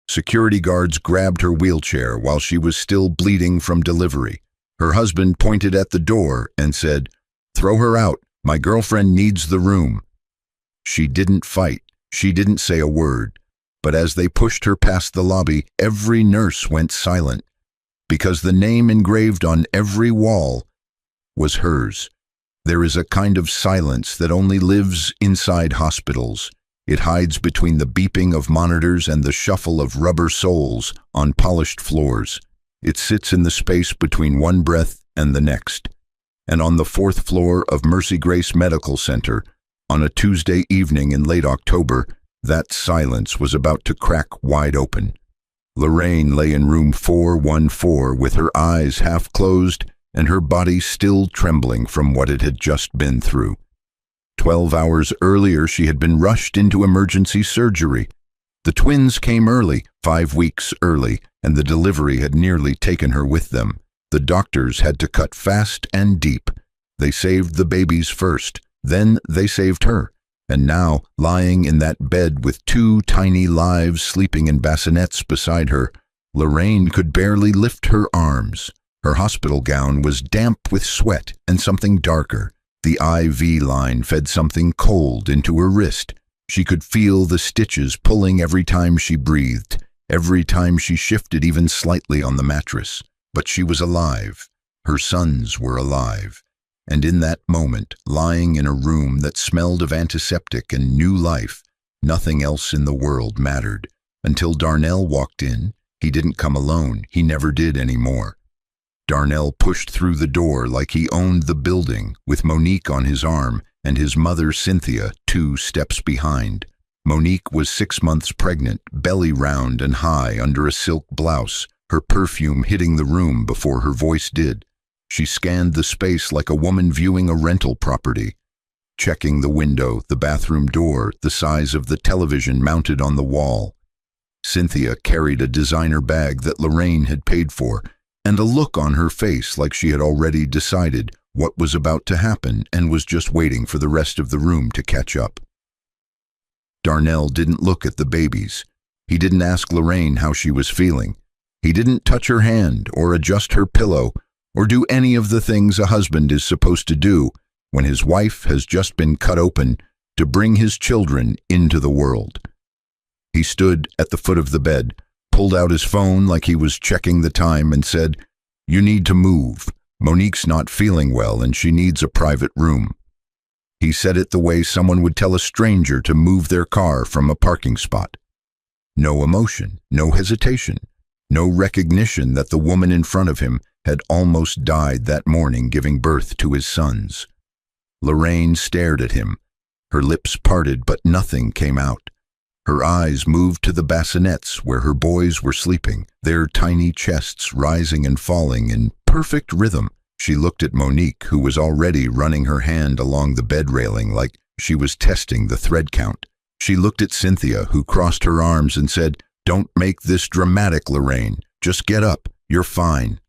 Security guards grabbed her wheelchair while she was still bleeding from delivery. Her husband pointed at the door and said, "Throw her out. My girlfriend needs the room." She didn't fight. She didn't say a word. But as they pushed her past the lobby, every nurse went silent, because the name engraved on every wall was hers. There is a kind of silence that only lives inside hospitals. It hides between the beeping of monitors and the shuffle of rubber soles on polished floors. It sits in the space between one breath and the next. And on the 4th floor of Mercy Grace Medical Center, on a Tuesday evening in late October, that silence was about to crack wide open. Lorraine lay in room 414 with her eyes half closed and her body still trembling from what it had just been through. 12 hours earlier, she had been rushed into emergency surgery. The twins came early, 5 weeks early, and the delivery had nearly taken her with them. The doctors had to cut fast and deep. They saved the babies first, then they saved her. And now, lying in that bed with 2 tiny lives sleeping in bassinets beside her, Lorraine could barely lift her arms. Her hospital gown was damp with sweat and something darker. The IV line fed something cold into her wrist. She could feel the stitches pulling every time she breathed, every time she shifted even slightly on the mattress. But she was alive. Her sons were alive. And in that moment, lying in a room that smelled of antiseptic and new life, nothing else in the world mattered. Until Darnell walked in. He didn't come alone. He never did anymore. Darnell pushed through the door like he owned the building, with Monique on his arm and his mother Cynthia 2 steps behind. Monique was 6 months pregnant, belly round and high under a silk blouse, her perfume hitting the room before her voice did. She scanned the space like a woman viewing a rental property, checking the window, the bathroom door, the size of the television mounted on the wall. Cynthia carried a designer bag that Lorraine had paid for, and a look on her face like she had already decided what was about to happen and was just waiting for the rest of the room to catch up. Darnell didn't look at the babies. He didn't ask Lorraine how she was feeling. He didn't touch her hand or adjust her pillow or do any of the things a husband is supposed to do when his wife has just been cut open to bring his children into the world. He stood at the foot of the bed, pulled out his phone like he was checking the time and said, "You need to move. Monique's not feeling well and she needs a private room." He said it the way someone would tell a stranger to move their car from a parking spot. No emotion, no hesitation, no recognition that the woman in front of him had almost died that morning giving birth to his sons. Lorraine stared at him. Her lips parted, but nothing came out. Her eyes moved to the bassinets where her boys were sleeping, their tiny chests rising and falling in perfect rhythm. She looked at Monique, who was already running her hand along the bed railing like she was testing the thread count. She looked at Cynthia, who crossed her arms and said, "Don't make this dramatic, Lorraine. Just get up. You're fine."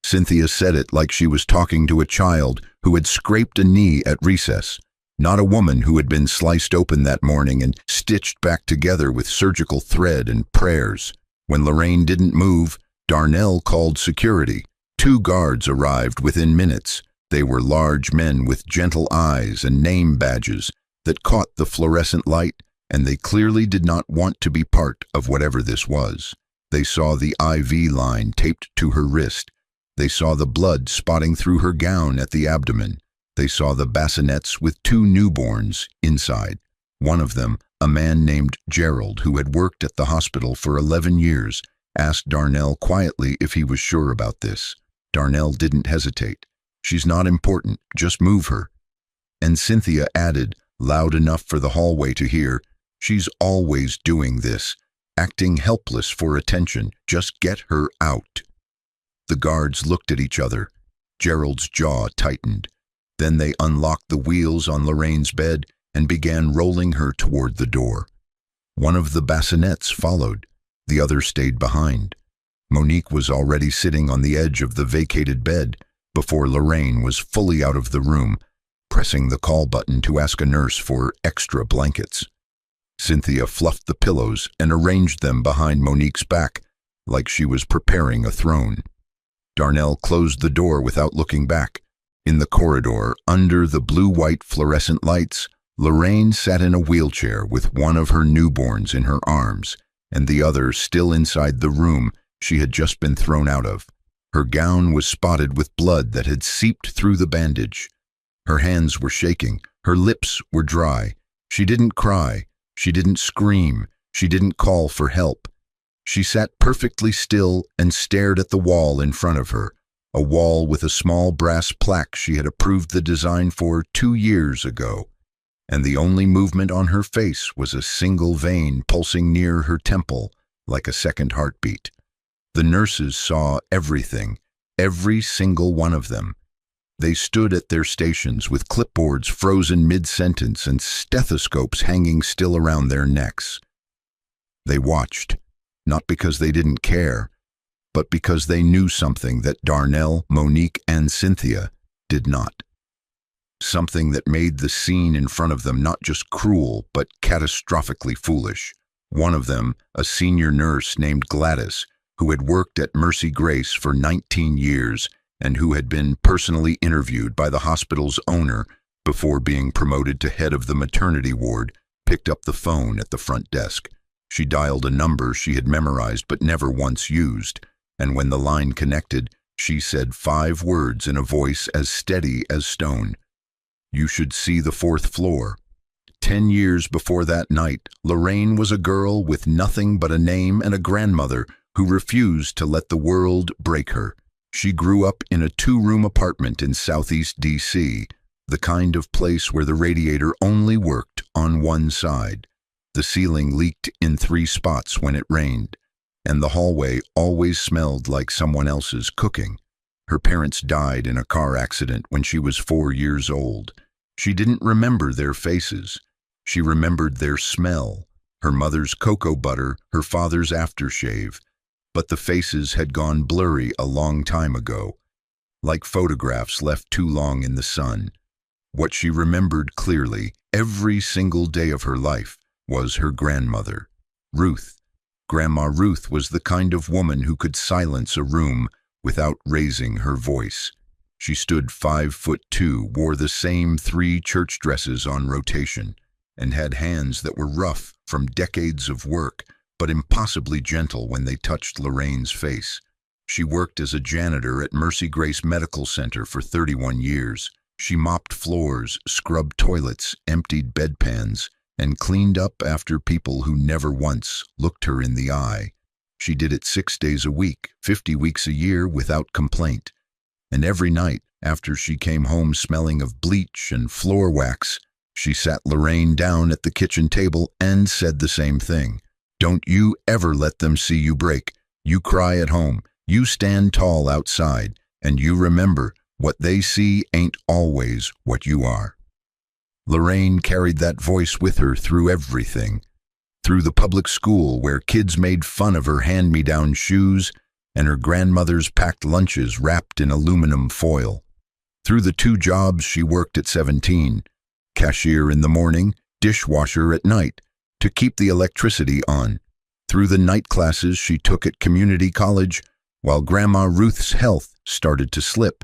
Cynthia said it like she was talking to a child who had scraped a knee at recess, not a woman who had been sliced open that morning and stitched back together with surgical thread and prayers. When Lorraine didn't move, Darnell called security. 2 guards arrived within minutes. They were large men with gentle eyes and name badges that caught the fluorescent light, and they clearly did not want to be part of whatever this was. They saw the IV line taped to her wrist. They saw the blood spotting through her gown at the abdomen. They saw the bassinets with 2 newborns inside. One of them, a man named Gerald, who had worked at the hospital for 11 years, asked Darnell quietly if he was sure about this. Darnell didn't hesitate. "She's not important, just move her." And Cynthia added, loud enough for the hallway to hear, "She's always doing this, acting helpless for attention. Just get her out." The guards looked at each other. Gerald's jaw tightened. Then they unlocked the wheels on Lorraine's bed and began rolling her toward the door. One of the bassinets followed. The other stayed behind. Monique was already sitting on the edge of the vacated bed before Lorraine was fully out of the room, pressing the call button to ask a nurse for extra blankets. Cynthia fluffed the pillows and arranged them behind Monique's back, like she was preparing a throne. Darnell closed the door without looking back. In the corridor, under the blue-white fluorescent lights, Lorraine sat in a wheelchair with one of her newborns in her arms, and the other still inside the room she had just been thrown out of. Her gown was spotted with blood that had seeped through the bandage. Her hands were shaking, her lips were dry. She didn't cry, she didn't scream, she didn't call for help. She sat perfectly still and stared at the wall in front of her, a wall with a small brass plaque she had approved the design for 2 years ago. And the only movement on her face was a single vein pulsing near her temple like a second heartbeat. The nurses saw everything, every single one of them. They stood at their stations with clipboards frozen mid-sentence and stethoscopes hanging still around their necks. They watched, not because they didn't care, but because they knew something that Darnell, Monique, and Cynthia did not. Something that made the scene in front of them not just cruel, but catastrophically foolish. One of them, a senior nurse named Gladys, who had worked at Mercy Grace for 19 years and who had been personally interviewed by the hospital's owner before being promoted to head of the maternity ward, picked up the phone at the front desk. She dialed a number she had memorized but never once used, and when the line connected, she said 5 words in a voice as steady as stone. "You should see the 4th floor." 10 years before that night, Lorraine was a girl with nothing but a name and a grandmother who refused to let the world break her. She grew up in a 2-room apartment in Southeast D.C., the kind of place where the radiator only worked on one side. The ceiling leaked in 3 spots when it rained, and the hallway always smelled like someone else's cooking. Her parents died in a car accident when she was 4 years old. She didn't remember their faces. She remembered their smell, her mother's cocoa butter, her father's aftershave. But the faces had gone blurry a long time ago, like photographs left too long in the sun. What she remembered clearly, every single day of her life, was her grandmother, Ruth. Grandma Ruth was the kind of woman who could silence a room without raising her voice. She stood 5'2", wore the same 3 church dresses on rotation, and had hands that were rough from decades of work, but impossibly gentle when they touched Lorraine's face. She worked as a janitor at Mercy Grace Medical Center for 31 years. She mopped floors, scrubbed toilets, emptied bedpans, and cleaned up after people who never once looked her in the eye. She did it 6 days a week, 50 weeks a year without complaint. And every night, after she came home smelling of bleach and floor wax, she sat Lorraine down at the kitchen table and said the same thing. "Don't you ever let them see you break. You cry at home, you stand tall outside, and you remember, what they see ain't always what you are." Lorraine carried that voice with her through everything. Through the public school where kids made fun of her hand-me-down shoes and her grandmother's packed lunches wrapped in aluminum foil. Through the 2 jobs she worked at 17, cashier in the morning, dishwasher at night, to keep the electricity on. Through the night classes she took at community college while Grandma Ruth's health started to slip,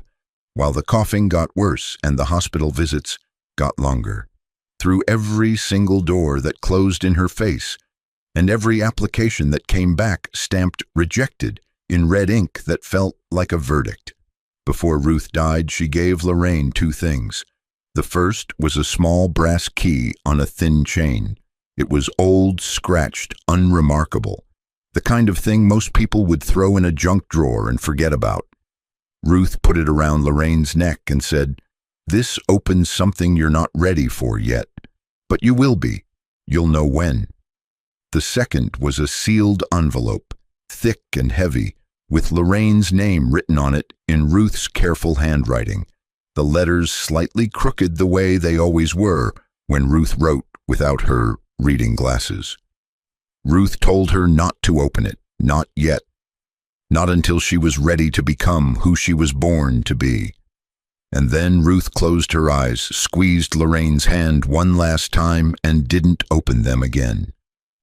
while the coughing got worse and the hospital visits got longer. Through every single door that closed in her face, and every application that came back stamped rejected in red ink that felt like a verdict. Before Ruth died, she gave Lorraine 2 things. The first was a small brass key on a thin chain. It was old, scratched, unremarkable, the kind of thing most people would throw in a junk drawer and forget about. Ruth put it around Lorraine's neck and said, "This opens something you're not ready for yet, but you will be. You'll know when." The second was a sealed envelope, thick and heavy, with Lorraine's name written on it in Ruth's careful handwriting, the letters slightly crooked the way they always were when Ruth wrote without her reading glasses. Ruth told her not to open it, not yet, not until she was ready to become who she was born to be. And then Ruth closed her eyes, squeezed Lorraine's hand one last time, and didn't open them again.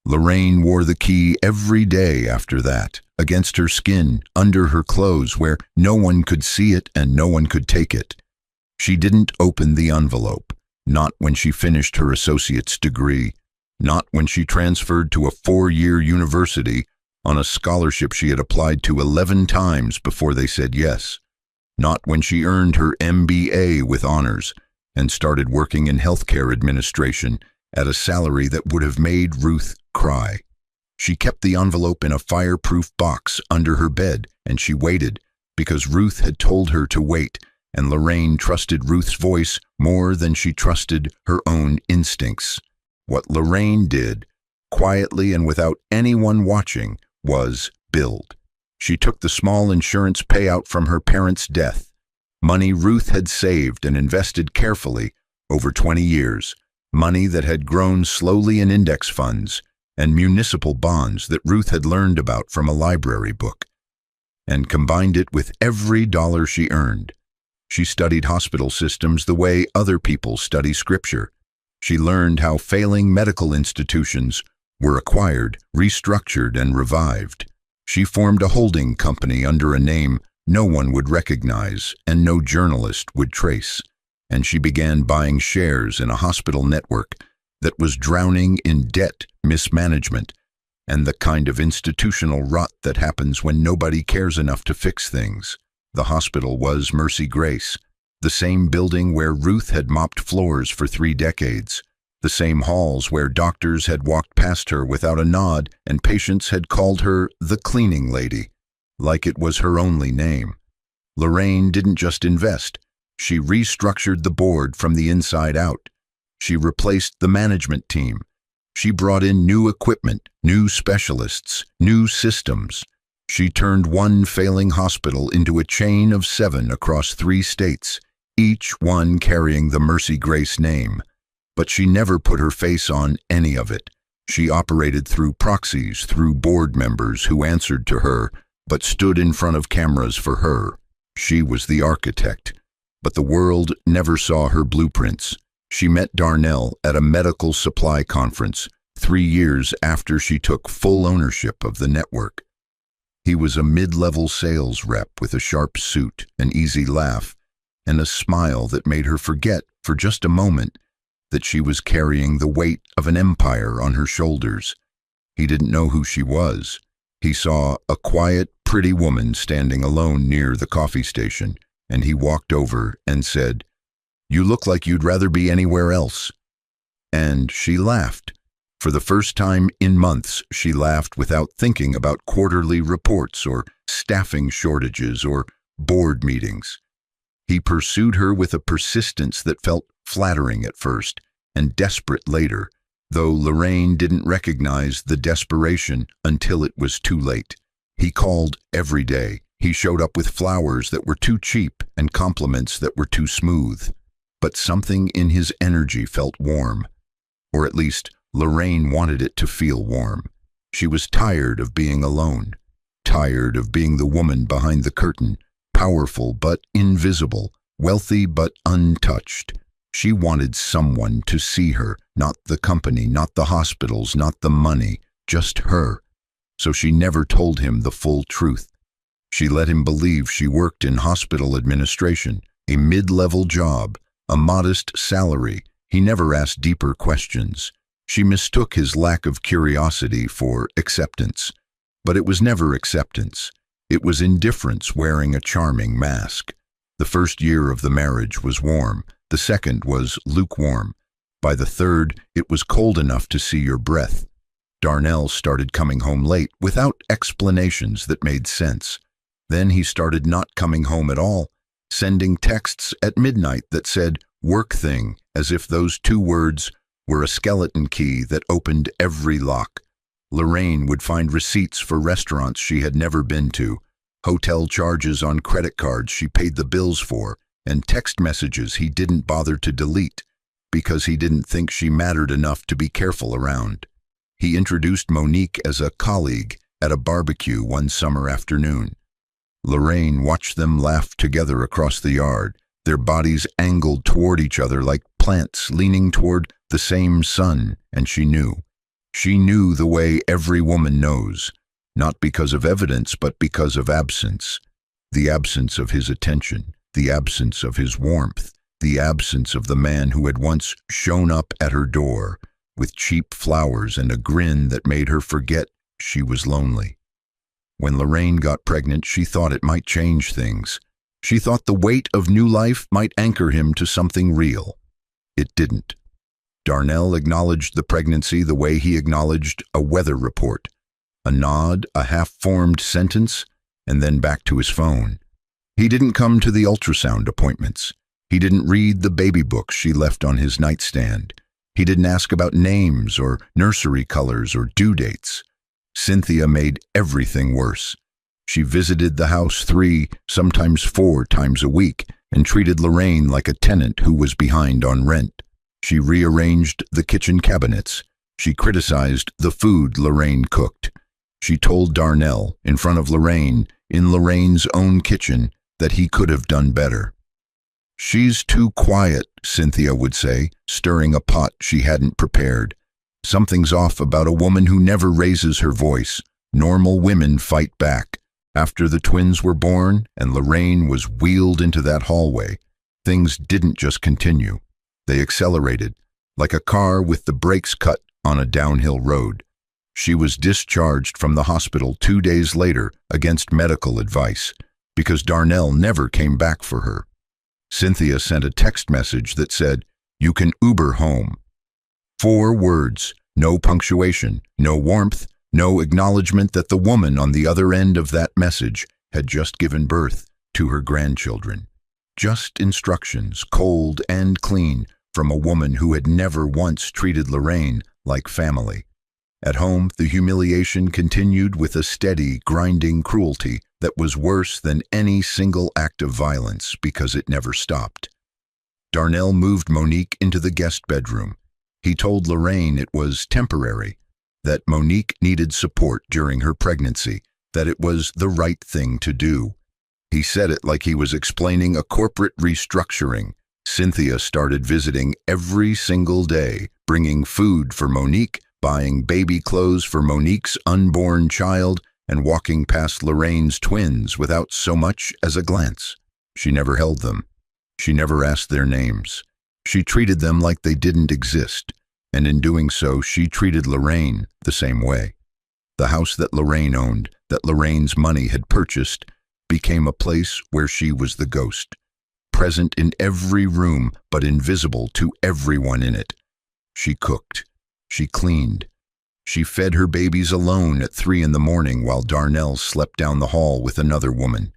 Lorraine wore the key every day after that, against her skin, under her clothes, where no one could see it and no one could take it. She didn't open the envelope, not when she finished her associate's degree, not when she transferred to a 4-year university on a scholarship she had applied to 11 times before they said yes, not when she earned her MBA with honors and started working in healthcare administration at a salary that would have made Ruth cry. She kept the envelope in a fireproof box under her bed, and she waited because Ruth had told her to wait, and Lorraine trusted Ruth's voice more than she trusted her own instincts. What Lorraine did, quietly and without anyone watching, was build. She took the small insurance payout from her parents' death, money Ruth had saved and invested carefully over 20 years, money that had grown slowly in index funds and municipal bonds that Ruth had learned about from a library book, and combined it with every dollar she earned. She studied hospital systems the way other people study scripture. She learned how failing medical institutions were acquired, restructured, and revived. She formed a holding company under a name no one would recognize and no journalist would trace, and she began buying shares in a hospital network that was drowning in debt, mismanagement, and the kind of institutional rot that happens when nobody cares enough to fix things. The hospital was Mercy Grace, the same building where Ruth had mopped floors for 3 decades, the same halls where doctors had walked past her without a nod and patients had called her the cleaning lady, like it was her only name. Lorraine didn't just invest. She restructured the board from the inside out. She replaced the management team. She brought in new equipment, new specialists, new systems. She turned one failing hospital into a chain of 7 across 3 states, each one carrying the Mercy Grace name. But she never put her face on any of it. She operated through proxies, through board members who answered to her, but stood in front of cameras for her. She was the architect, but the world never saw her blueprints. She met Darnell at a medical supply conference 3 years after she took full ownership of the network. He was a mid-level sales rep with a sharp suit, an easy laugh, and a smile that made her forget for just a moment that she was carrying the weight of an empire on her shoulders. He didn't know who she was. He saw a quiet, pretty woman standing alone near the coffee station, and he walked over and said, "You look like you'd rather be anywhere else." And she laughed. For the first time in months, she laughed without thinking about quarterly reports or staffing shortages or board meetings. He pursued her with a persistence that felt flattering at first and desperate later, though Lorraine didn't recognize the desperation until it was too late. He called every day. He showed up with flowers that were too cheap and compliments that were too smooth. But something in his energy felt warm, or at least Lorraine wanted it to feel warm. She was tired of being alone, tired of being the woman behind the curtain, powerful but invisible, wealthy but untouched. She wanted someone to see her, not the company, not the hospitals, not the money, just her. So she never told him the full truth. She let him believe she worked in hospital administration, a mid-level job, a modest salary. He never asked deeper questions. She mistook his lack of curiosity for acceptance. But it was never acceptance. It was indifference wearing a charming mask. The first year of the marriage was warm. The second was lukewarm. By the third, it was cold enough to see your breath. Darnell started coming home late without explanations that made sense. Then he started not coming home at all, sending texts at midnight that said "work thing," as if those 2 words were a skeleton key that opened every lock. Lorraine would find receipts for restaurants she had never been to, hotel charges on credit cards she paid the bills for, and text messages he didn't bother to delete because he didn't think she mattered enough to be careful around. He introduced Monique as a colleague at a barbecue one summer afternoon. Lorraine watched them laugh together across the yard, their bodies angled toward each other like plants leaning toward the same sun, and she knew. She knew the way every woman knows, not because of evidence, but because of absence. The absence of his attention, the absence of his warmth, the absence of the man who had once shown up at her door with cheap flowers and a grin that made her forget she was lonely. When Lorraine got pregnant, she thought it might change things. She thought the weight of new life might anchor him to something real. It didn't. Darnell acknowledged the pregnancy the way he acknowledged a weather report. A nod, a half-formed sentence, and then back to his phone. He didn't come to the ultrasound appointments. He didn't read the baby books she left on his nightstand. He didn't ask about names or nursery colors or due dates. Cynthia made everything worse. She visited the house 3, sometimes 4 times a week, and treated Lorraine like a tenant who was behind on rent. She rearranged the kitchen cabinets. She criticized the food Lorraine cooked. She told Darnell, in front of Lorraine, in Lorraine's own kitchen, that he could have done better. "She's too quiet," Cynthia would say, stirring a pot she hadn't prepared. "Something's off about a woman who never raises her voice. Normal women fight back." After the twins were born and Lorraine was wheeled into that hallway, things didn't just continue. They accelerated, like a car with the brakes cut on a downhill road. She was discharged from the hospital 2 days later against medical advice, because Darnell never came back for her. Cynthia sent a text message that said, "You can Uber home." 4 words, no punctuation, no warmth, no acknowledgement that the woman on the other end of that message had just given birth to her grandchildren. Just instructions, cold and clean, from a woman who had never once treated Lorraine like family. At home, the humiliation continued with a steady, grinding cruelty that was worse than any single act of violence because it never stopped. Darnell moved Monique into the guest bedroom. He told Lorraine it was temporary, that Monique needed support during her pregnancy, that it was the right thing to do. He said it like he was explaining a corporate restructuring. Cynthia started visiting every single day, bringing food for Monique, buying baby clothes for Monique's unborn child, and walking past Lorraine's twins without so much as a glance. She never held them. She never asked their names. She treated them like they didn't exist, and in doing so, she treated Lorraine the same way. The house that Lorraine owned, that Lorraine's money had purchased, became a place where she was the ghost, present in every room but invisible to everyone in it. She cooked. She cleaned. She fed her babies alone at 3 in the morning while Darnell slept down the hall with another woman.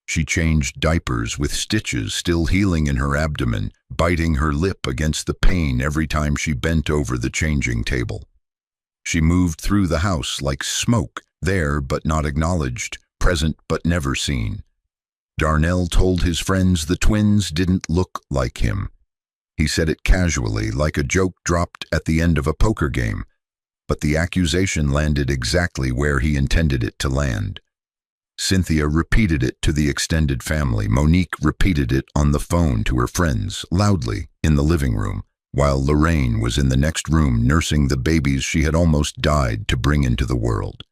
She changed diapers with stitches still healing in her abdomen, biting her lip against the pain every time she bent over the changing table. She moved through the house like smoke, there but not acknowledged, present but never seen. Darnell told his friends the twins didn't look like him. He said it casually, like a joke dropped at the end of a poker game, but the accusation landed exactly where he intended it to land. Cynthia repeated it to the extended family. Monique repeated it on the phone to her friends, loudly, in the living room, while Lorraine was in the next room nursing the babies she had almost died to bring into the world.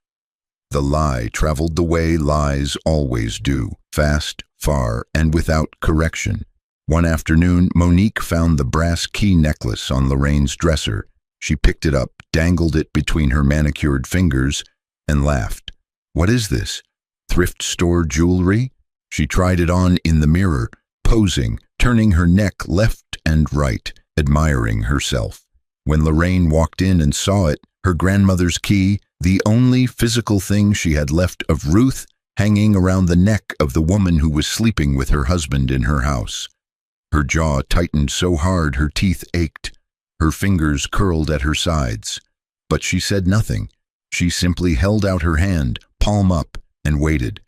The lie traveled the way lies always do, fast, far, and without correction. One afternoon, Monique found the brass key necklace on Lorraine's dresser. She picked it up, dangled it between her manicured fingers, and laughed. "What is this? Thrift store jewelry?" She tried it on in the mirror, posing, turning her neck left and right, admiring herself. When Lorraine walked in and saw it, her grandmother's key, the only physical thing she had left of Ruth, hanging around the neck of the woman who was sleeping with her husband in her house. Her jaw tightened so hard her teeth ached. Her fingers curled at her sides. But she said nothing. She simply held out her hand, palm up, and waited.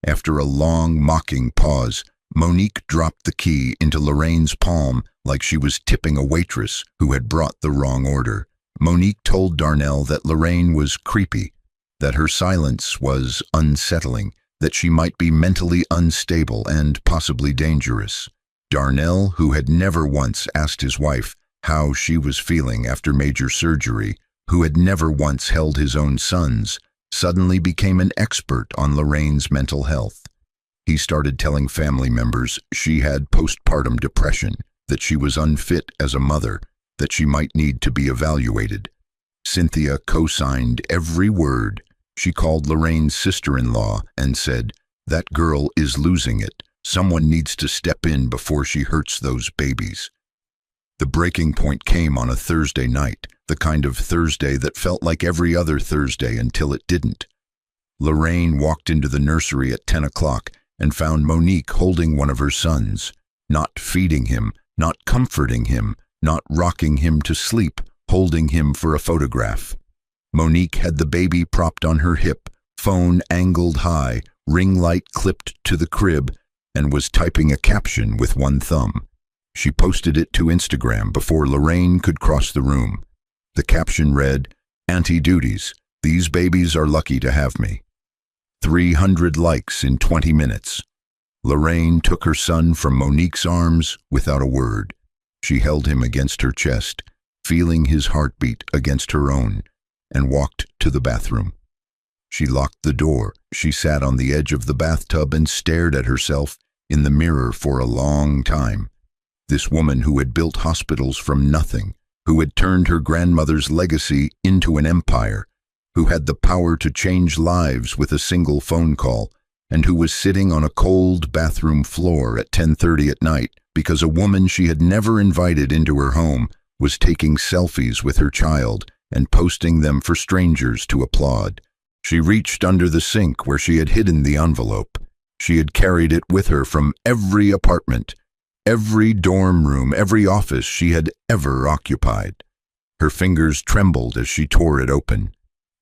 After a long, mocking pause, Monique dropped the key into Lorraine's palm like she was tipping a waitress who had brought the wrong order. Monique told Darnell that Lorraine was creepy, that her silence was unsettling, that she might be mentally unstable and possibly dangerous. Darnell, who had never once asked his wife how she was feeling after major surgery, who had never once held his own sons, suddenly became an expert on Lorraine's mental health. He started telling family members she had postpartum depression, that she was unfit as a mother, that she might need to be evaluated. Cynthia co-signed every word. She called Lorraine's sister-in-law and said, "That girl is losing it. Someone needs to step in before she hurts those babies." The breaking point came on a Thursday night, the kind of Thursday that felt like every other Thursday until it didn't. Lorraine walked into the nursery at 10 o'clock and found Monique holding one of her sons, not feeding him, not comforting him, not rocking him to sleep, holding him for a photograph. Monique had the baby propped on her hip, phone angled high, ring light clipped to the crib, and was typing a caption with one thumb. She posted it to Instagram before Lorraine could cross the room. The caption read, "Auntie duties, these babies are lucky to have me." 300 likes in 20 minutes. Lorraine took her son from Monique's arms without a word. She held him against her chest, feeling his heartbeat against her own, and walked to the bathroom. She locked the door. She sat on the edge of the bathtub and stared at herself in the mirror for a long time. This woman who had built hospitals from nothing, who had turned her grandmother's legacy into an empire, who had the power to change lives with a single phone call, and who was sitting on a cold bathroom floor at 10:30 at night because a woman she had never invited into her home was taking selfies with her child and posting them for strangers to applaud. She reached under the sink where she had hidden the envelope. She had carried it with her from every apartment, every dorm room, every office she had ever occupied. Her fingers trembled as she tore it open.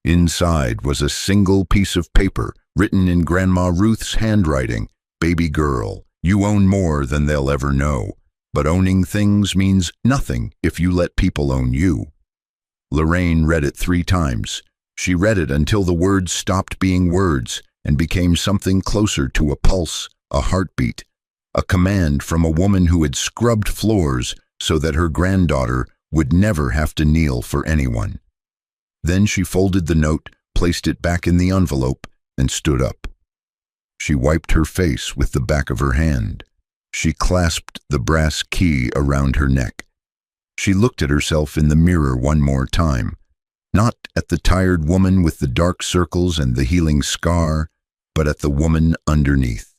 Inside was a single piece of paper written in Grandma Ruth's handwriting. "Baby girl, you own more than they'll ever know, but owning things means nothing if you let people own you." Lorraine read it 3 times. She read it until the words stopped being words and became something closer to a pulse, a heartbeat, a command from a woman who had scrubbed floors so that her granddaughter would never have to kneel for anyone. Then she folded the note, placed it back in the envelope, and stood up. She wiped her face with the back of her hand. She clasped the brass key around her neck. She looked at herself in the mirror one more time, not at the tired woman with the dark circles and the healing scar, but at the woman underneath,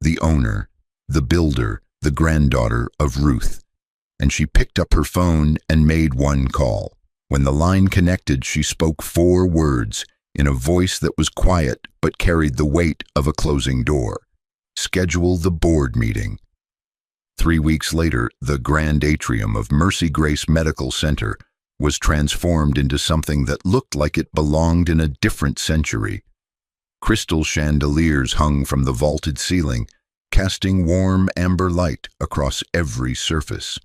the owner, the builder, the granddaughter of Ruth. And she picked up her phone and made one call. When the line connected, she spoke 4 words in a voice that was quiet but carried the weight of a closing door. "Schedule the board meeting." 3 weeks later, the grand atrium of Mercy Grace Medical Center was transformed into something that looked like it belonged in a different century. Crystal chandeliers hung from the vaulted ceiling, casting warm amber light across every surface.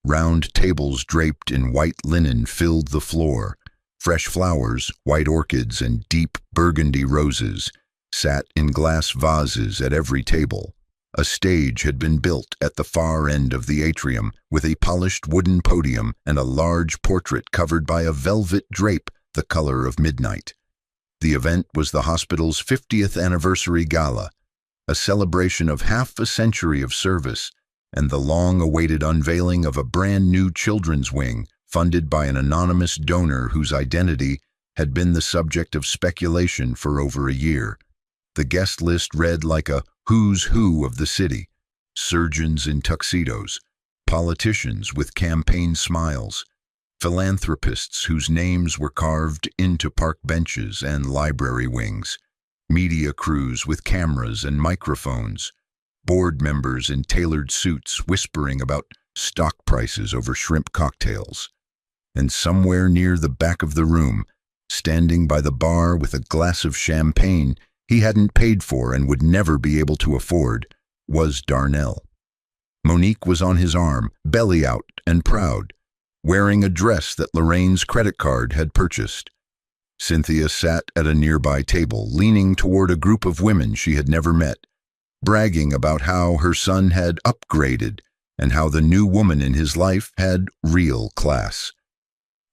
Round tables draped in white linen filled the floor. Fresh flowers, white orchids, and deep burgundy roses sat in glass vases at every table. A stage had been built at the far end of the atrium with a polished wooden podium and a large portrait covered by a velvet drape the color of midnight. The event was the hospital's 50th anniversary gala, a celebration of half a century of service and the long-awaited unveiling of a brand-new children's wing funded by an anonymous donor whose identity had been the subject of speculation for over a year. The guest list read like a who's who of the city: surgeons in tuxedos, politicians with campaign smiles, philanthropists whose names were carved into park benches and library wings, media crews with cameras and microphones, board members in tailored suits whispering about stock prices over shrimp cocktails. And somewhere near the back of the room, standing by the bar with a glass of champagne he hadn't paid for and would never be able to afford, was Darnell. Monique was on his arm, belly out and proud, wearing a dress that Lorraine's credit card had purchased. Cynthia sat at a nearby table, leaning toward a group of women she had never met, bragging about how her son had upgraded and how the new woman in his life had real class.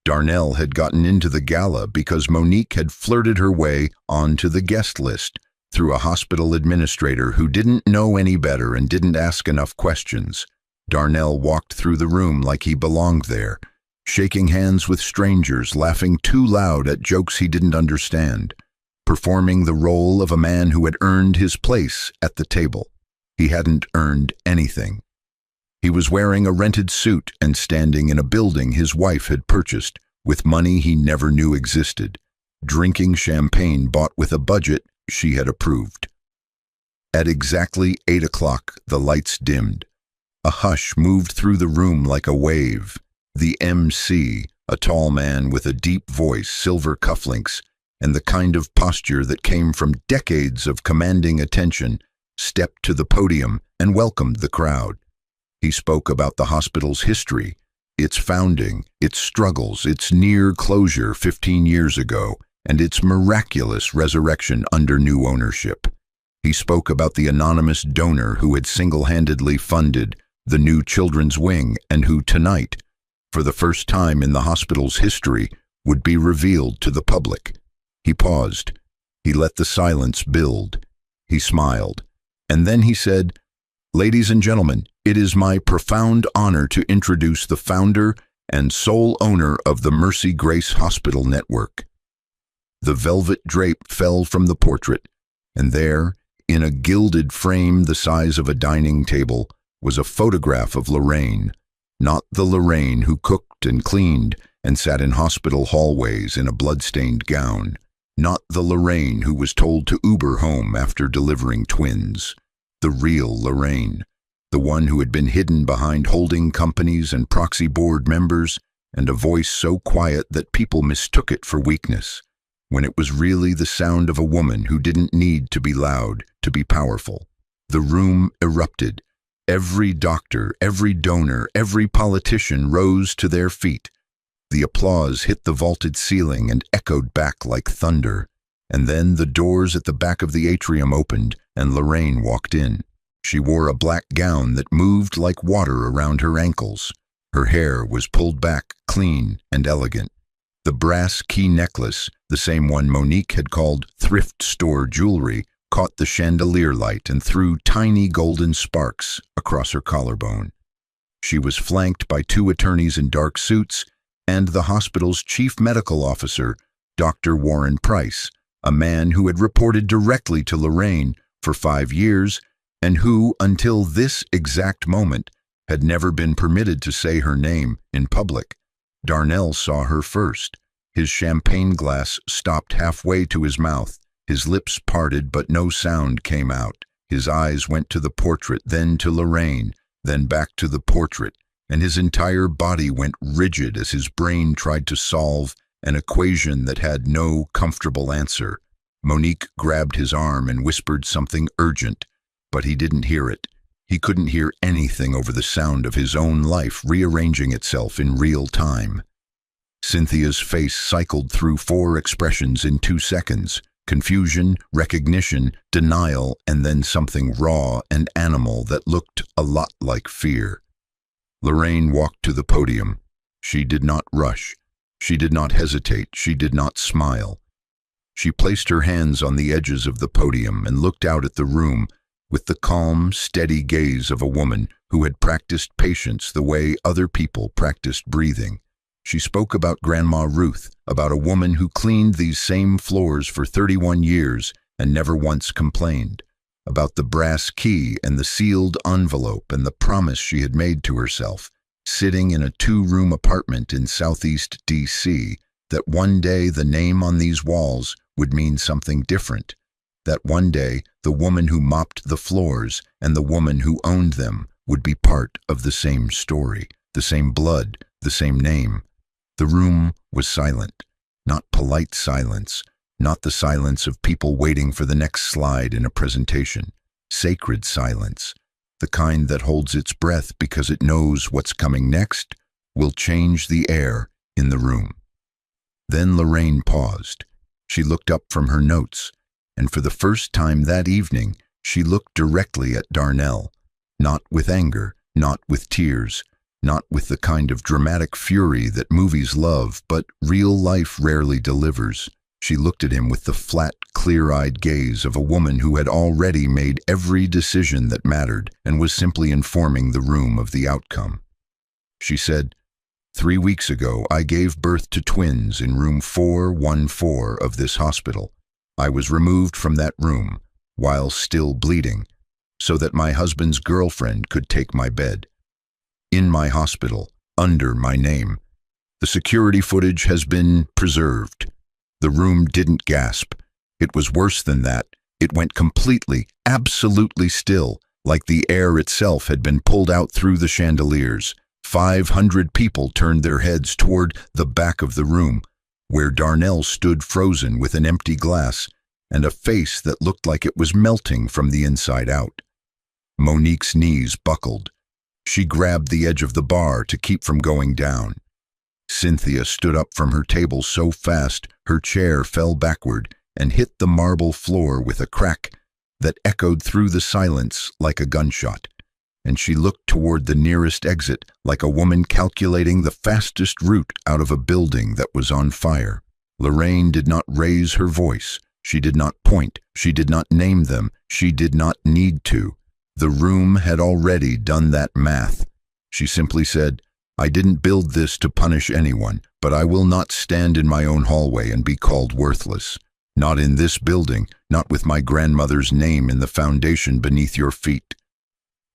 Darnell had gotten into the gala because Monique had flirted her way onto the guest list through a hospital administrator who didn't know any better and didn't ask enough questions. Darnell walked through the room like he belonged there, shaking hands with strangers, laughing too loud at jokes he didn't understand, performing the role of a man who had earned his place at the table. He hadn't earned anything. He was wearing a rented suit and standing in a building his wife had purchased with money he never knew existed, drinking champagne bought with a budget she had approved. At exactly 8 o'clock, the lights dimmed. A hush moved through the room like a wave. The MC, a tall man with a deep voice, silver cufflinks, and the kind of posture that came from decades of commanding attention, stepped to the podium and welcomed the crowd. He spoke about the hospital's history, its founding, its struggles, its near closure 15 years ago, and its miraculous resurrection under new ownership. He spoke about the anonymous donor who had single-handedly funded the new children's wing and who tonight, for the first time in the hospital's history, would be revealed to the public. He paused. He let the silence build. He smiled. And then he said, "Ladies and gentlemen, it is my profound honor to introduce the founder and sole owner of the Mercy Grace Hospital Network." The velvet drape fell from the portrait, and there, in a gilded frame the size of a dining table, was a photograph of Lorraine, not the Lorraine who cooked and cleaned and sat in hospital hallways in a blood-stained gown, not the Lorraine who was told to Uber home after delivering twins. The real Lorraine, the one who had been hidden behind holding companies and proxy board members, and a voice so quiet that people mistook it for weakness, when it was really the sound of a woman who didn't need to be loud to be powerful. The room erupted. Every doctor, every donor, every politician rose to their feet. The applause hit the vaulted ceiling and echoed back like thunder. And then the doors at the back of the atrium opened, and Lorraine walked in. She wore a black gown that moved like water around her ankles. Her hair was pulled back, clean and elegant. The brass key necklace, the same one Monique had called thrift store jewelry, caught the chandelier light and threw tiny golden sparks across her collarbone. She was flanked by 2 attorneys in dark suits and the hospital's chief medical officer, Dr. Warren Price, a man who had reported directly to Lorraine for 5 years and who, until this exact moment, had never been permitted to say her name in public. Darnell saw her first. His champagne glass stopped halfway to his mouth. His lips parted, but no sound came out. His eyes went to the portrait, then to Lorraine, then back to the portrait, and his entire body went rigid as his brain tried to solve an equation that had no comfortable answer. Monique grabbed his arm and whispered something urgent, but he didn't hear it. He couldn't hear anything over the sound of his own life rearranging itself in real time. Cynthia's face cycled through 4 expressions in 2 seconds. Confusion, recognition, denial, and then something raw and animal that looked a lot like fear. Lorraine walked to the podium. She did not rush. She did not hesitate. She did not smile. She placed her hands on the edges of the podium and looked out at the room with the calm, steady gaze of a woman who had practiced patience the way other people practiced breathing. She spoke about Grandma Ruth, about a woman who cleaned these same floors for 31 years and never once complained, about the brass key and the sealed envelope and the promise she had made to herself, sitting in a 2-room apartment in Southeast D.C., that one day the name on these walls would mean something different, that one day the woman who mopped the floors and the woman who owned them would be part of the same story, the same blood, the same name. The room was silent, not polite silence, not the silence of people waiting for the next slide in a presentation. Sacred silence, the kind that holds its breath because it knows what's coming next will change the air in the room. Then Lorraine paused. She looked up from her notes, and for the first time that evening, she looked directly at Darnell, not with anger, Not with tears, not with the kind of dramatic fury that movies love, but real life rarely delivers. She looked at him with the flat, clear-eyed gaze of a woman who had already made every decision that mattered and was simply informing the room of the outcome. She said, "3 weeks ago, I gave birth to twins in room 414 of this hospital. I was removed from that room, while still bleeding, so that my husband's girlfriend could take my bed. In my hospital, under my name. The security footage has been preserved. The room didn't gasp. It was worse than that. It went completely, absolutely still, like the air itself had been pulled out through the chandeliers. 500 people turned their heads toward the back of the room, where Darnell stood frozen with an empty glass and a face that looked like it was melting from the inside out. Monique's knees buckled. She grabbed the edge of the bar to keep from going down. Cynthia stood up from her table so fast her chair fell backward and hit the marble floor with a crack that echoed through the silence like a gunshot, and she looked toward the nearest exit like a woman calculating the fastest route out of a building that was on fire. Lorraine did not raise her voice. She did not point. She did not name them. She did not need to. The room had already done that math. She simply said, "I didn't build this to punish anyone, but I will not stand in my own hallway and be called worthless. Not in this building, not with my grandmother's name in the foundation beneath your feet."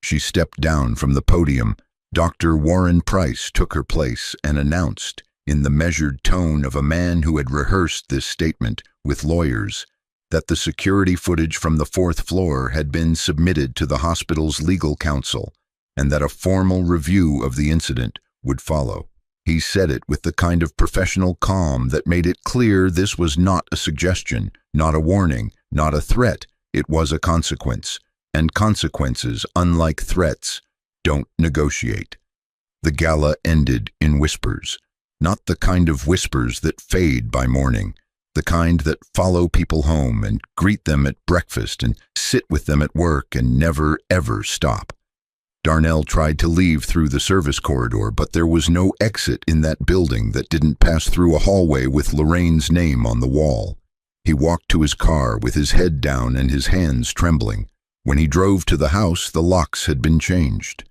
She stepped down from the podium. Dr. Warren Price took her place and announced, in the measured tone of a man who had rehearsed this statement with lawyers, that the security footage from the 4th floor had been submitted to the hospital's legal counsel and that a formal review of the incident would follow. He said it with the kind of professional calm that made it clear this was not a suggestion, not a warning, not a threat. It was a consequence. And consequences, unlike threats, don't negotiate. The gala ended in whispers, not the kind of whispers that fade by morning, the kind that follow people home and greet them at breakfast and sit with them at work and never, ever stop. Darnell tried to leave through the service corridor, but there was no exit in that building that didn't pass through a hallway with Lorraine's name on the wall. He walked to his car with his head down and his hands trembling. When he drove to the house, the locks had been changed.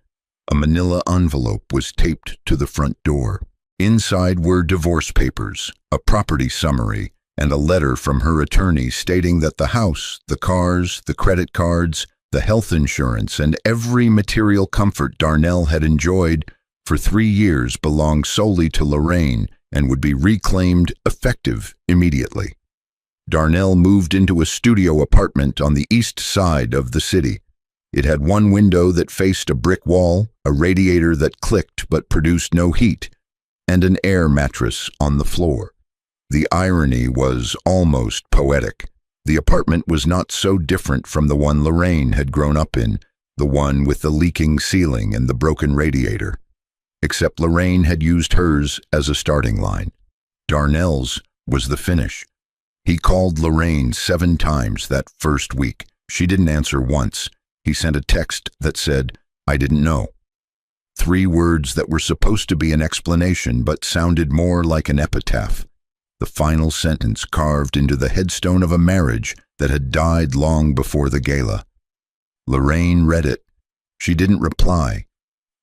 A manila envelope was taped to the front door. Inside were divorce papers, a property summary, and a letter from her attorney stating that the house, the cars, the credit cards, the health insurance, and every material comfort Darnell had enjoyed for 3 years belonged solely to Lorraine and would be reclaimed effective immediately. Darnell moved into a studio apartment on the east side of the city. It had one window that faced a brick wall, a radiator that clicked but produced no heat, and an air mattress on the floor. The irony was almost poetic. The apartment was not so different from the one Lorraine had grown up in, the one with the leaking ceiling and the broken radiator. Except Lorraine had used hers as a starting line. Darnell's was the finish. He called Lorraine 7 times that first week. She didn't answer once. He sent a text that said, "I didn't know." 3 words that were supposed to be an explanation but sounded more like an epitaph. The final sentence carved into the headstone of a marriage that had died long before the gala. Lorraine read it. She didn't reply.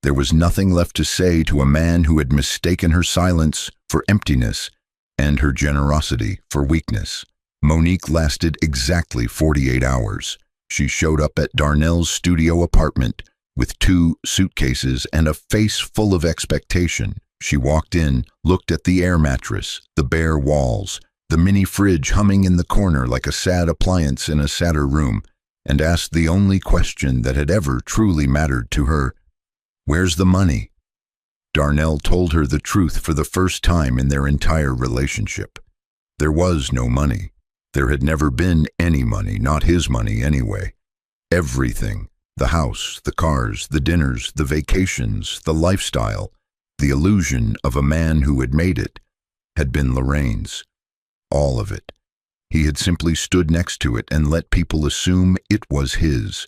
There was nothing left to say to a man who had mistaken her silence for emptiness and her generosity for weakness. Monique lasted exactly 48 hours. She showed up at Darnell's studio apartment with 2 suitcases and a face full of expectation. She walked in, looked at the air mattress, the bare walls, the mini fridge humming in the corner like a sad appliance in a sadder room, and asked the only question that had ever truly mattered to her. "Where's the money?" Darnell told her the truth for the first time in their entire relationship. There was no money. There had never been any money, not his money anyway. Everything, the house, the cars, the dinners, the vacations, the lifestyle, the illusion of a man who had made it, had been Lorraine's. All of it. He had simply stood next to it and let people assume it was his.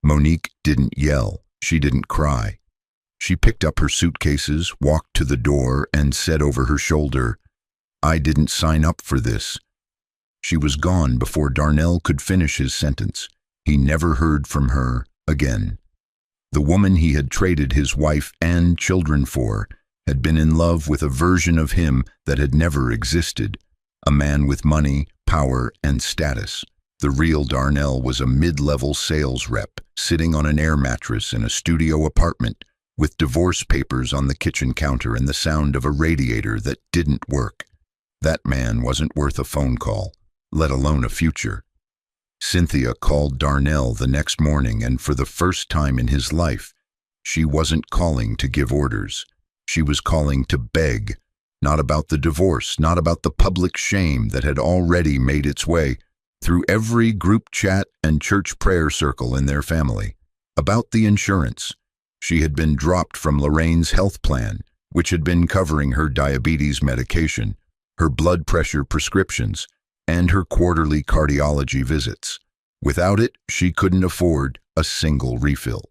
Monique didn't yell. She didn't cry. She picked up her suitcases, walked to the door, and said over her shoulder, "I didn't sign up for this." She was gone before Darnell could finish his sentence. He never heard from her again. The woman he had traded his wife and children for had been in love with a version of him that had never existed, a man with money, power, and status. The real Darnell was a mid-level sales rep, sitting on an air mattress in a studio apartment, with divorce papers on the kitchen counter and the sound of a radiator that didn't work. That man wasn't worth a phone call, let alone a future. Cynthia called Darnell the next morning, and for the first time in his life, she wasn't calling to give orders. She was calling to beg, not about the divorce, not about the public shame that had already made its way through every group chat and church prayer circle in their family, about the insurance. She had been dropped from Lorraine's health plan, which had been covering her diabetes medication, her blood pressure prescriptions, and her quarterly cardiology visits. Without it, she couldn't afford a single refill.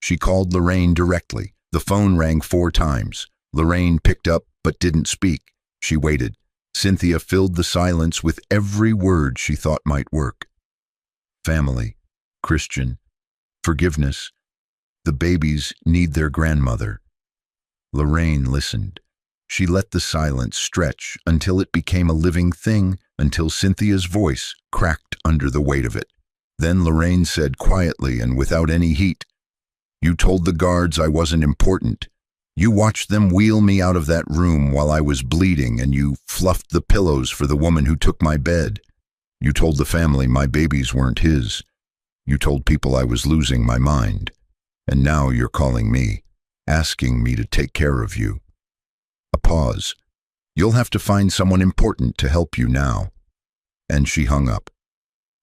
She called Lorraine directly. The phone rang 4 times. Lorraine picked up but didn't speak. She waited. Cynthia filled the silence with every word she thought might work. Family, Christian, forgiveness. The babies need their grandmother. Lorraine listened. She let the silence stretch until it became a living thing, until Cynthia's voice cracked under the weight of it. Then Lorraine said quietly and without any heat, "You told the guards I wasn't important. You watched them wheel me out of that room while I was bleeding, and you fluffed the pillows for the woman who took my bed. You told the family my babies weren't his. You told people I was losing my mind. And now you're calling me, asking me to take care of you." A pause. "You'll have to find someone important to help you now." And she hung up.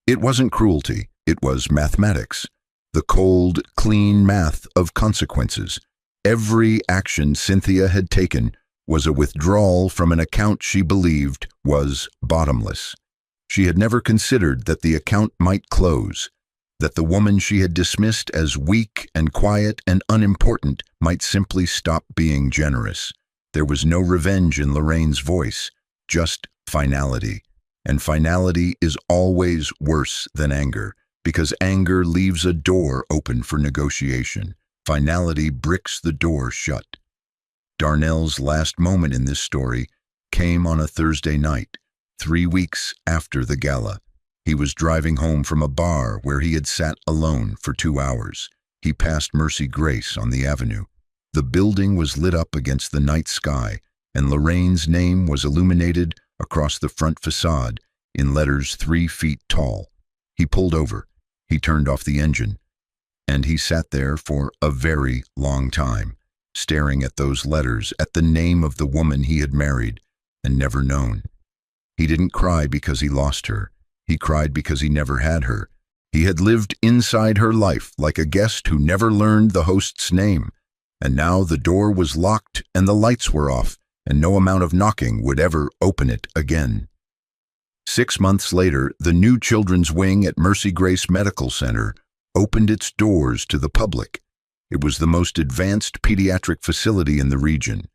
It wasn't cruelty, it was mathematics. The cold, clean math of consequences. Every action Cynthia had taken was a withdrawal from an account she believed was bottomless. She had never considered that the account might close, that the woman she had dismissed as weak and quiet and unimportant might simply stop being generous. There was no revenge in Lorraine's voice, just finality. And finality is always worse than anger, because anger leaves a door open for negotiation. Finality bricks the door shut. Darnell's last moment in this story came on a Thursday night, 3 weeks after the gala. He was driving home from a bar where he had sat alone for 2 hours. He passed Mercy Grace on the avenue. The building was lit up against the night sky, and Lorraine's name was illuminated across the front facade in letters 3 feet tall. He pulled over. He turned off the engine. And he sat there for a very long time, staring at those letters, at the name of the woman he had married and never known. He didn't cry because he lost her. He cried because he never had her. He had lived inside her life like a guest who never learned the host's name. And now the door was locked and the lights were off, and no amount of knocking would ever open it again. 6 months later, the new children's wing at Mercy Grace Medical Center opened its doors to the public. It was the most advanced pediatric facility in the region.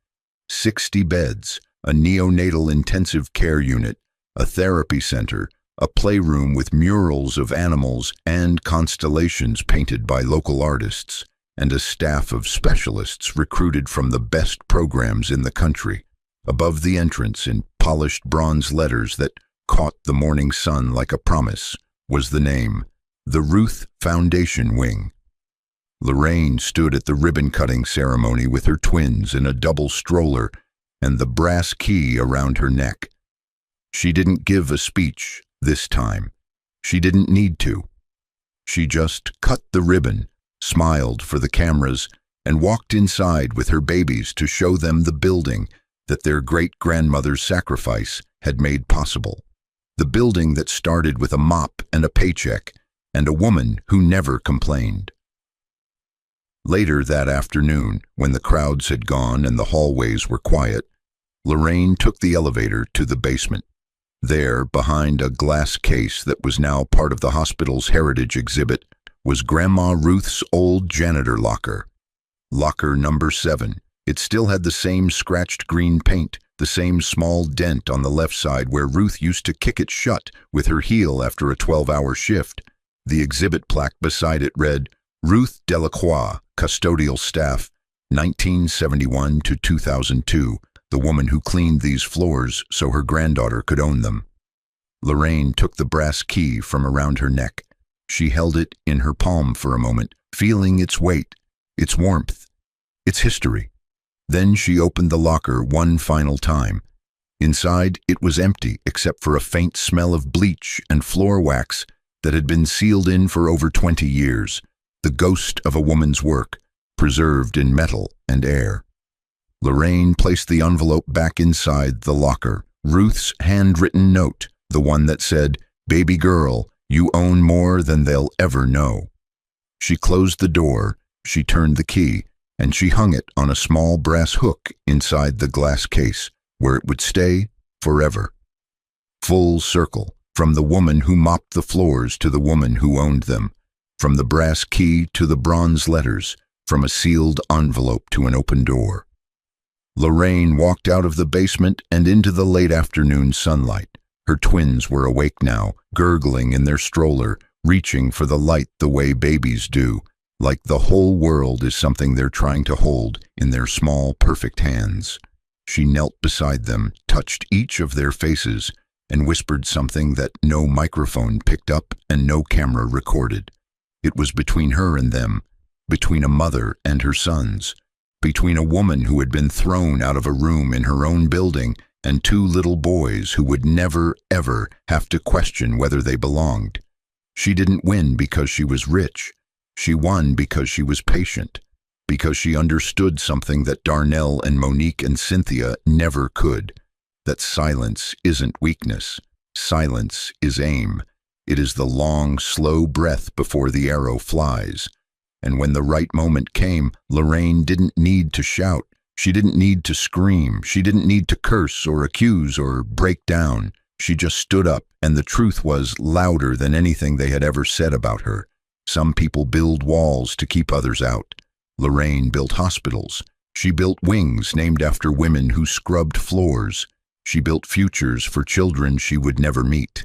60 beds, a neonatal intensive care unit, a therapy center, a playroom with murals of animals and constellations painted by local artists, and a staff of specialists recruited from the best programs in the country. Above the entrance, in polished bronze letters that caught the morning sun like a promise, was the name, the Ruth Foundation Wing. Lorraine stood at the ribbon-cutting ceremony with her twins in a double stroller and the brass key around her neck. She didn't give a speech this time. She didn't need to. She just cut the ribbon, smiled for the cameras, and walked inside with her babies to show them the building that their great-grandmother's sacrifice had made possible. The building that started with a mop and a paycheck and a woman who never complained. Later that afternoon, when the crowds had gone and the hallways were quiet, Lorraine took the elevator to the basement. There, behind a glass case that was now part of the hospital's heritage exhibit, was Grandma Ruth's old janitor locker. Locker number 7. It still had the same scratched green paint, the same small dent on the left side where Ruth used to kick it shut with her heel after a 12-hour shift. The exhibit plaque beside it read, Ruth Delacroix, custodial staff, 1971 to 2002, the woman who cleaned these floors so her granddaughter could own them. Lorraine took the brass key from around her neck. She held it in her palm for a moment, feeling its weight, its warmth, its history. Then she opened the locker one final time. Inside, it was empty except for a faint smell of bleach and floor wax that had been sealed in for over 20 years, the ghost of a woman's work, preserved in metal and air. Lorraine placed the envelope back inside the locker. Ruth's handwritten note, the one that said, "Baby girl, you own more than they'll ever know." She closed the door, she turned the key, and she hung it on a small brass hook inside the glass case, where it would stay forever. Full circle, from the woman who mopped the floors to the woman who owned them, from the brass key to the bronze letters, from a sealed envelope to an open door. Lorraine walked out of the basement and into the late afternoon sunlight. Her twins were awake now, gurgling in their stroller, reaching for the light the way babies do, like the whole world is something they're trying to hold in their small, perfect hands. She knelt beside them, touched each of their faces, and whispered something that no microphone picked up and no camera recorded. It was between her and them, between a mother and her sons, between a woman who had been thrown out of a room in her own building and 2 little boys who would never, ever have to question whether they belonged. She didn't win because she was rich. She won because she was patient, because she understood something that Darnell and Monique and Cynthia never could, that silence isn't weakness. Silence is aim. It is the long, slow breath before the arrow flies. And when the right moment came, Lorraine didn't need to shout. She didn't need to scream. She didn't need to curse or accuse or break down. She just stood up, and the truth was louder than anything they had ever said about her. Some people build walls to keep others out. Lorraine built hospitals. She built wings named after women who scrubbed floors. She built futures for children she would never meet.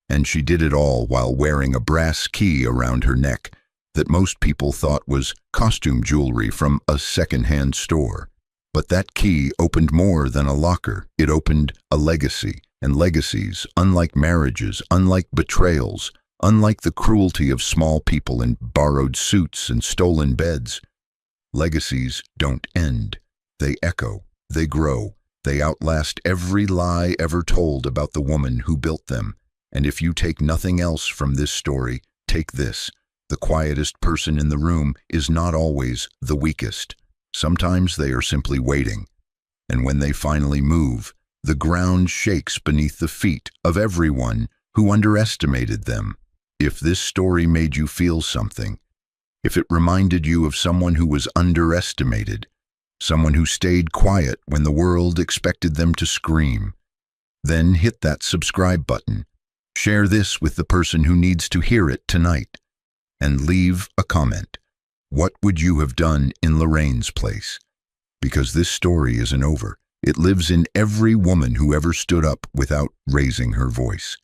And she did it all while wearing a brass key around her neck that most people thought was costume jewelry from a second-hand store. But that key opened more than a locker. It opened a legacy, and legacies, unlike marriages, unlike betrayals, unlike the cruelty of small people in borrowed suits and stolen beds, legacies don't end. They echo, they grow, they outlast every lie ever told about the woman who built them. And if you take nothing else from this story, take this. The quietest person in the room is not always the weakest. Sometimes they are simply waiting. And when they finally move, the ground shakes beneath the feet of everyone who underestimated them. If this story made you feel something, if it reminded you of someone who was underestimated, someone who stayed quiet when the world expected them to scream, then hit that subscribe button. Share this with the person who needs to hear it tonight. And leave a comment. What would you have done in Lorraine's place? Because this story isn't over. It lives in every woman who ever stood up without raising her voice.